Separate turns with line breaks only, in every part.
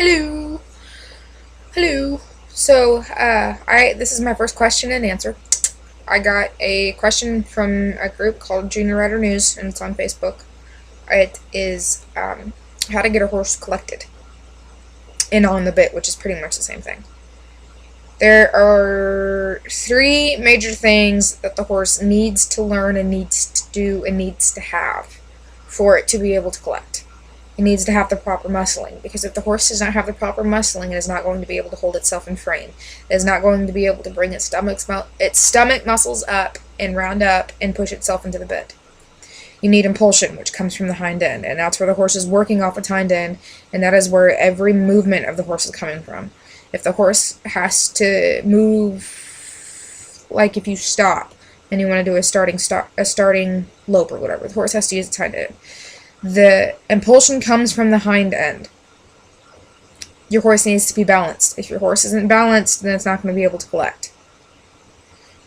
Hello. Hello. So, this is my first question and answer. I got a question from a group called Junior Rider News, and it's on Facebook. It is how to get a horse collected and on the bit, which is pretty much the same thing. There are three major things that the horse needs to learn and needs to do and needs to have for it to be able to collect. It needs to have the proper muscling, because if the horse does not have the proper muscling, it is not going to be able to hold itself in frame. It is not going to be able to bring its stomach muscles up and round up and push itself into the bit. You need impulsion, which comes from the hind end, and that's where the horse is working off its hind end, and that is where every movement of the horse is coming from. If the horse has to move, like if you stop and you want to do a starting lope or whatever, the horse has to use its hind end. The impulsion comes from the hind end. Your horse needs to be balanced. If your horse isn't balanced, then it's not going to be able to collect.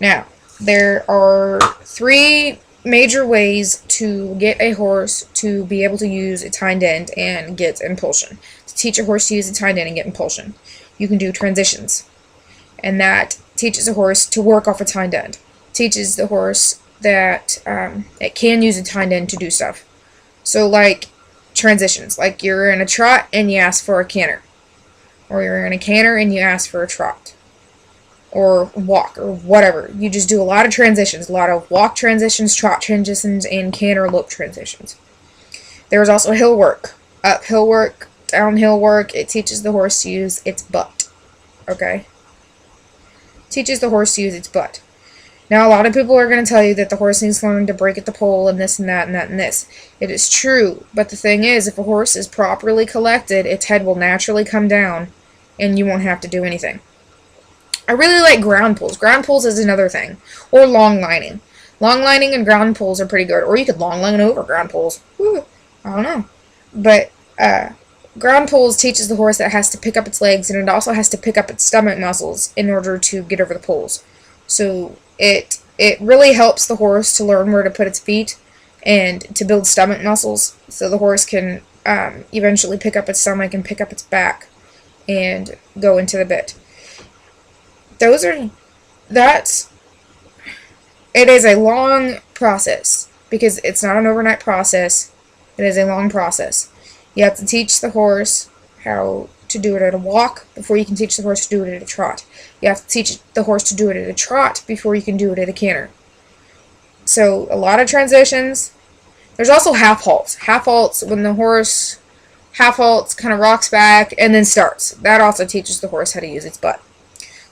Now, there are three major ways to get a horse to be able to use its hind end and get impulsion. To teach a horse to use its hind end and get impulsion, you can do transitions. And that teaches a horse to work off its hind end. Teaches the horse that it can use its hind end to do stuff. So, like, transitions. Like, you're in a trot and you ask for a canter. Or you're in a canter and you ask for a trot. Or walk, or whatever. You just do a lot of transitions. A lot of walk transitions, trot transitions, and canter lope transitions. There's also hill work. Uphill work, downhill work. It teaches the horse to use its butt. Okay? Teaches the horse to use its butt. Now, a lot of people are going to tell you that the horse needs to learn to break at the pole and this and that and that and this. It is true, but the thing is, if a horse is properly collected, its head will naturally come down, and you won't have to do anything. I really like ground pulls. Ground pulls is another thing. Or long lining. Long lining and ground pulls are pretty good. Or you could long line over ground pulls. Whew, I don't know. But ground pulls teaches the horse that it has to pick up its legs, and it also has to pick up its stomach muscles in order to get over the poles. So it really helps the horse to learn where to put its feet and to build stomach muscles, so the horse can eventually pick up its stomach and pick up its back and go into the bit. It is a long process, because it's not an overnight process. It is a long process. You have to teach the horse how to do it at a walk before you can teach the horse to do it at a trot. You have to teach the horse to do it at a trot before you can do it at a canter. So, a lot of transitions. There's also half halts. Half halts, when the horse half halts, kind of rocks back, and then starts. That also teaches the horse how to use its butt.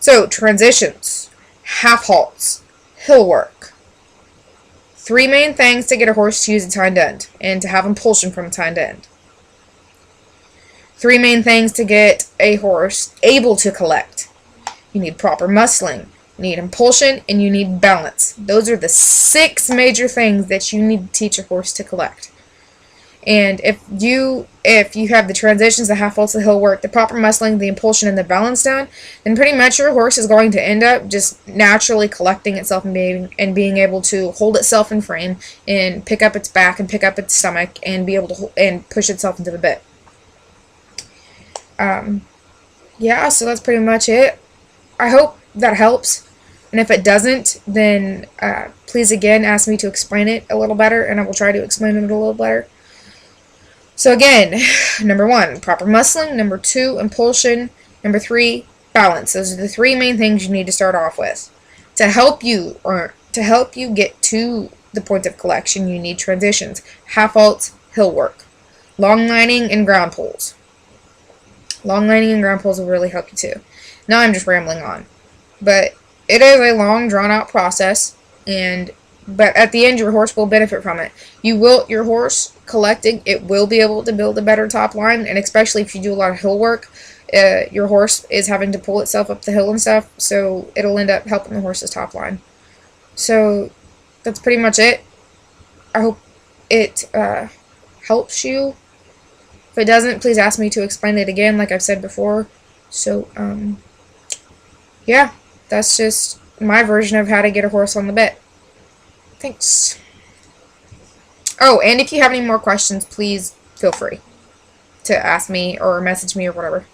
So, transitions, half halts, hill work. Three main things to get a horse to use its hind end and to have impulsion from its hind end. Three main things to get a horse able to collect. You need proper muscling, you need impulsion, and you need balance. Those are the 6 major things that you need to teach a horse to collect. And if you have the transitions, the half halts, the hill work, the proper muscling, the impulsion, and the balance down, then pretty much your horse is going to end up just naturally collecting itself and being able to hold itself in frame and pick up its back and pick up its stomach and be able to and push itself into the bit. Yeah, so that's pretty much it. I hope that helps. And if it doesn't, then please again ask me to explain it a little better, and I will try to explain it a little better. So again, number 1, proper muscling. Number 2, impulsion. Number 3, balance. Those are the 3 main things you need to start off with. To help you get to the point of collection, you need transitions, half halts, hill work, long lining, and ground pulls. Long lining and ground pulls will really help you too. Now I'm just rambling on. But it is a long, drawn-out process, but at the end, your horse will benefit from it. Your horse collecting, it will be able to build a better top line, and especially if you do a lot of hill work, your horse is having to pull itself up the hill and stuff, so it'll end up helping the horse's top line. So, that's pretty much it. I hope it helps you. If it doesn't, please ask me to explain it again, like I've said before. So, yeah, that's just my version of how to get a horse on the bit. Thanks. Oh, and if you have any more questions, please feel free. to ask me or message me or whatever.